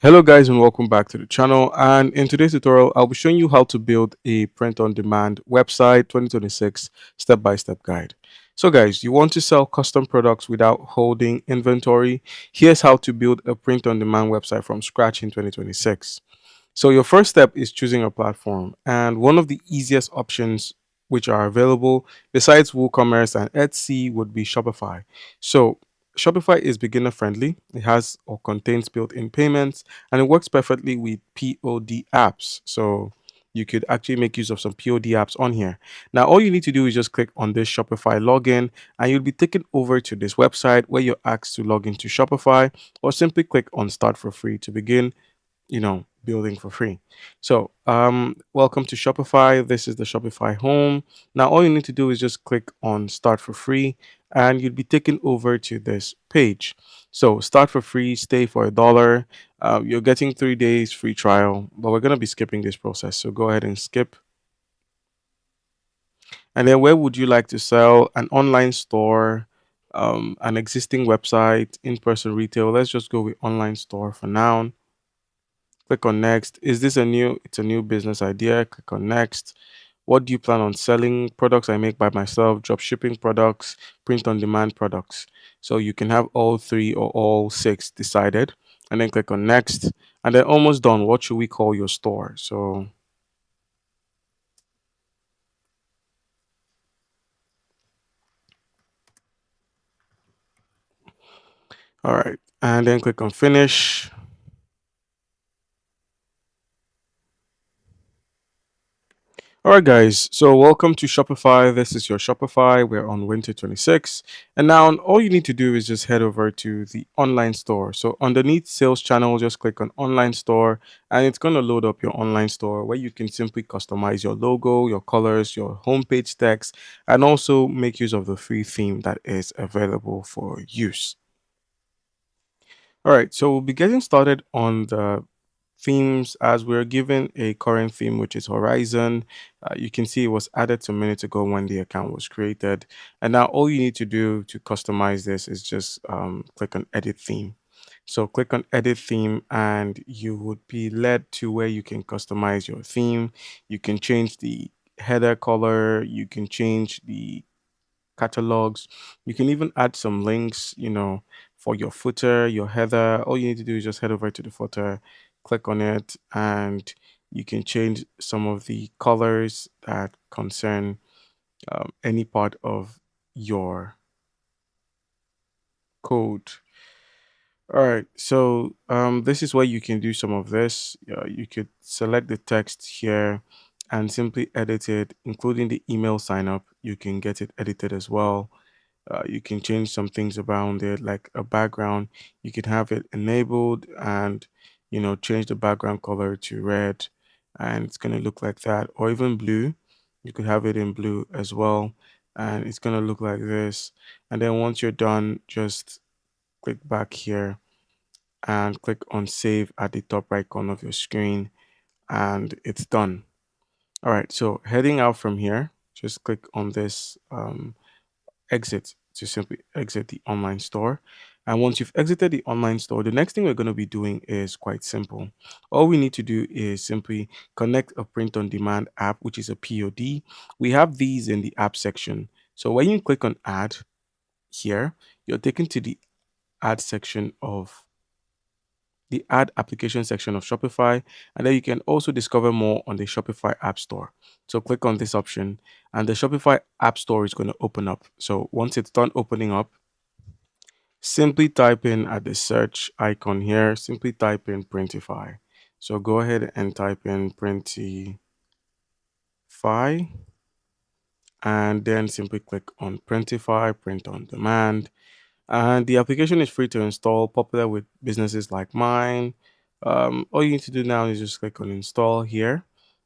Hello guys and welcome back to the channel, and in today's tutorial I'll be showing you how to build a print on demand website 2026 step-by-step guide. So guys, you want to sell custom products without holding inventory? Here's how to build a print on demand website from scratch in 2026. So your first step is choosing a platform, and one of the easiest options which are available besides WooCommerce and Etsy would be Shopify. So Shopify is beginner friendly. It has or contains built-in payments, and it works perfectly with POD apps. So you could actually make use of some POD apps on here. Now all you need to do is just click on this Shopify login, and you'll be taken over to this website where you're asked to log into Shopify, or simply click on start for free to begin building for free. So welcome to Shopify. This is the Shopify home. Now all you need to do is just click on start for free, and you'll be taken over to this page. So start for free, stay for $1. You're getting 3 days free trial, but we're going to be skipping this process, so go ahead and skip. And then where would you like to sell? An online store, an existing website, in-person retail? Let's just go with online store for now. Click on next. Is this it's a new business idea? Click on next. What do you plan on selling? Products I make by myself, drop shipping products, print on demand products. So you can have all three or all six decided, and then click on next. And then almost done. What should we call your store? So, all right. And then click on finish. All right, guys. So, welcome to Shopify. This is your Shopify. We're on Winter 26. And now, all you need to do is just head over to the online store. So, underneath sales channel, just click on online store, and it's going to load up your online store where you can simply customize your logo, your colors, your homepage text, and also make use of the free theme that is available for use. All right, so we'll be getting started on the themes as we're given a current theme, which is Horizon. You can see it was added a minute ago when the account was created. And now all you need to do to customize this is just click on Edit Theme. So click on Edit Theme, and you would be led to where you can customize your theme. You can change the header color, you can change the catalogs. You can even add some links, for your footer, your header. All you need to do is just head over to the footer, click on it, and you can change some of the colors that concern any part of your code. All right, so this is where you can do some of this. You could select the text here and simply edit it, including the email sign up. You can get it edited as well. You can change some things around it, like a background. You could have it enabled and, change the background color to red, and it's going to look like that, or even blue. You could have it in blue as well, and it's going to look like this. And then once you're done, just click back here and click on save at the top right corner of your screen, and it's done. All right, so heading out from here, just click on this exit to simply exit the online store. And once you've exited the online store, the next thing we're going to be doing is quite simple. All we need to do is simply connect a print on demand app, which is a POD. We have these in the app section. So when you click on add here, you're taken to the add section of the add application section of Shopify, and then you can also discover more on the Shopify App Store. So click on this option, and the Shopify App Store is going to open up. So once it's done opening up, simply type in at the search icon here, simply type in Printify. So go ahead and type in Printify, and then simply click on Printify, print on demand. And the application is free to install, popular with businesses like mine. All you need to do now is just click on install here.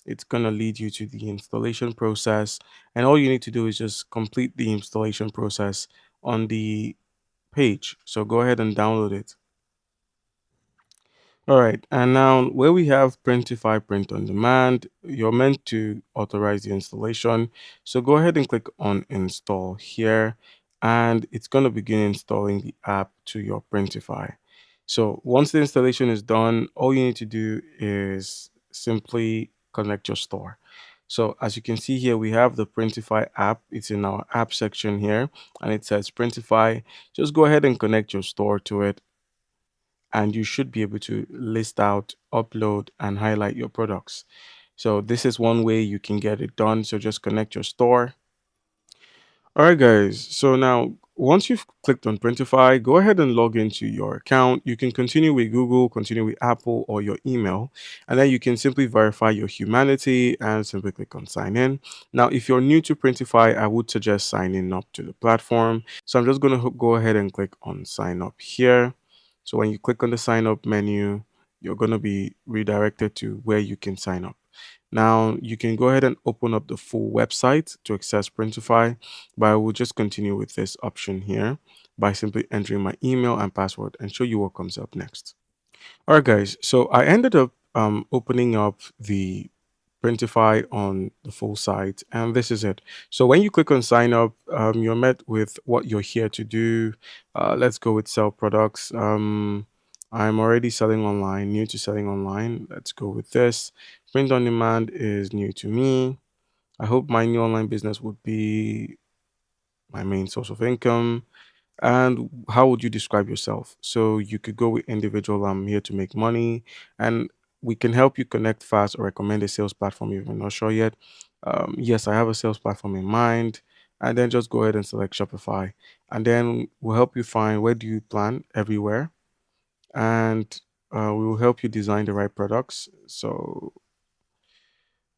It's going to lead you to the installation process, and all you need to do is just complete the installation process on the page. So go ahead and download it. All right, and now where we have Printify Print on Demand, you're meant to authorize the installation. So go ahead and click on install here, and it's going to begin installing the app to your Printify. So once the installation is done, all you need to do is simply connect your store. So as you can see here, we have the Printify app. It's in our app section here, and it says Printify. Just go ahead and connect your store to it, and you should be able to list out, upload, and highlight your products. So this is one way you can get it done. So just connect your store. All right, guys. So now, once you've clicked on Printify, go ahead and log into your account. You can continue with Google, continue with Apple, or your email, and then you can simply verify your humanity and simply click on sign in. Now, if you're new to Printify, I would suggest signing up to the platform. So I'm just going to go ahead and click on sign up here. So when you click on the sign up menu, you're going to be redirected to where you can sign up. Now, you can go ahead and open up the full website to access Printify, but I will just continue with this option here by simply entering my email and password and show you what comes up next. All right, guys. So I ended up opening up the Printify on the full site, and this is it. So when you click on sign up, you're met with what you're here to do. Let's go with sell products. I'm already selling online, new to selling online. Let's go with this. Print on demand is new to me. I hope my new online business would be my main source of income. And how would you describe yourself? So you could go with individual, I'm here to make money, and we can help you connect fast or recommend a sales platform if you're not sure yet. Yes, I have a sales platform in mind. And then just go ahead and select Shopify. And then we'll help you find where do you plan everywhere. And we will help you design the right products. So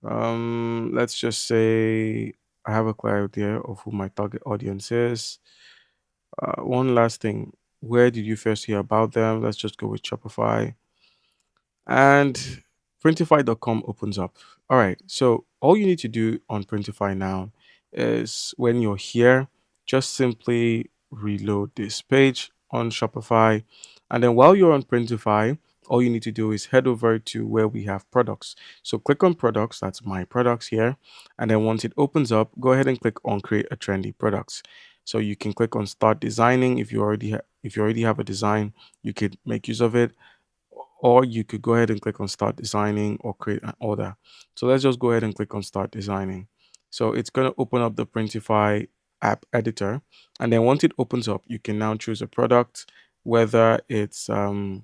let's just say I have a clear idea of who my target audience is. One last thing. Where did you first hear about them? Let's just go with Shopify. And Printify.com opens up. All right. So all you need to do on Printify now is when you're here, just simply reload this page on Shopify. And then while you're on Printify, all you need to do is head over to where we have products. So click on products, that's my products here. And then once it opens up, go ahead and click on create a trendy products. So you can click on start designing. If you already have a design, you could make use of it, or you could go ahead and click on start designing or create an order. So let's just go ahead and click on start designing. So it's going to open up the Printify app editor. And then once it opens up, you can now choose a product, whether it's a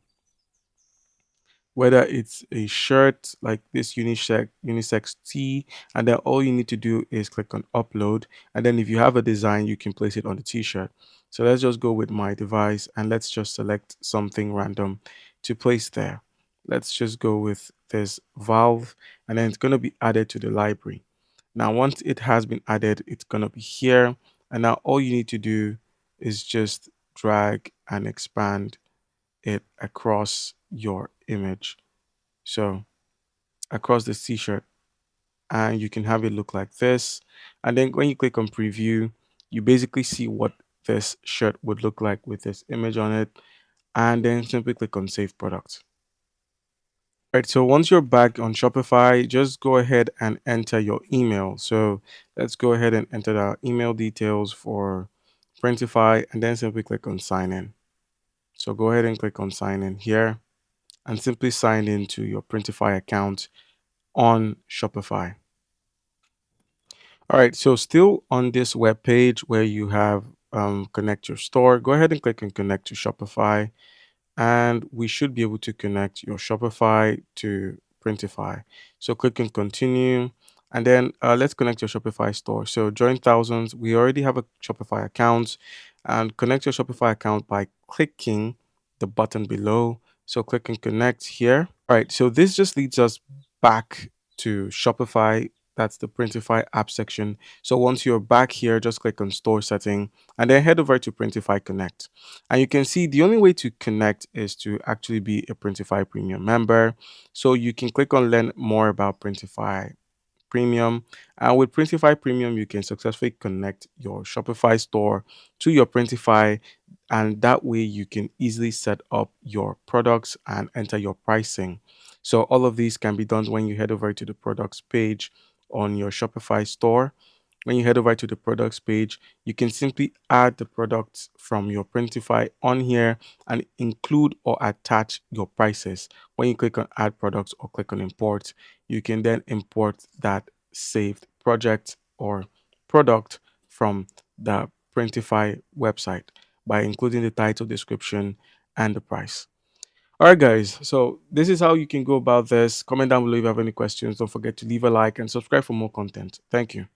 shirt like this unisex tee, and then all you need to do is click on upload, and then if you have a design you can place it on the t-shirt. So let's just go with my device and let's just select something random to place there. Let's just go with this valve, and then it's going to be added to the library. Now once it has been added, it's going to be here, and now all you need to do is just drag and expand it across your image, so across the t-shirt, and you can have it look like this. And then when you click on preview, you basically see what this shirt would look like with this image on it. And then simply click on save product. All right, so once you're back on Shopify, just go ahead and enter your email. So let's go ahead and enter our email details for Printify, and then simply click on sign in. So go ahead and click on sign in here and simply sign into your Printify account on Shopify. All right, so still on this web page where you have connect your store, go ahead and click on connect to Shopify, and we should be able to connect your Shopify to Printify. So click on continue, and then let's connect your Shopify store. So join thousands. We already have a Shopify account, and connect your Shopify account by clicking the button below. So click and connect here. All right, so this just leads us back to Shopify. That's the Printify app section. So once you're back here, just click on store setting and then head over to Printify Connect. And you can see the only way to connect is to actually be a Printify Premium member. So you can click on learn more about Printify Premium. And with Printify Premium, you can successfully connect your Shopify store to your Printify. And that way you can easily set up your products and enter your pricing. So all of these can be done when you head over to the products page on your Shopify store. when you head over to the products page, you can simply add the products from your Printify on here and include or attach your prices. When you click on add products or click on import, you can then import that saved project or product from the Printify website by including the title, description, and the price. All right, guys. So this is how you can go about this. Comment down below if you have any questions. Don't forget to leave a like and subscribe for more content. Thank you.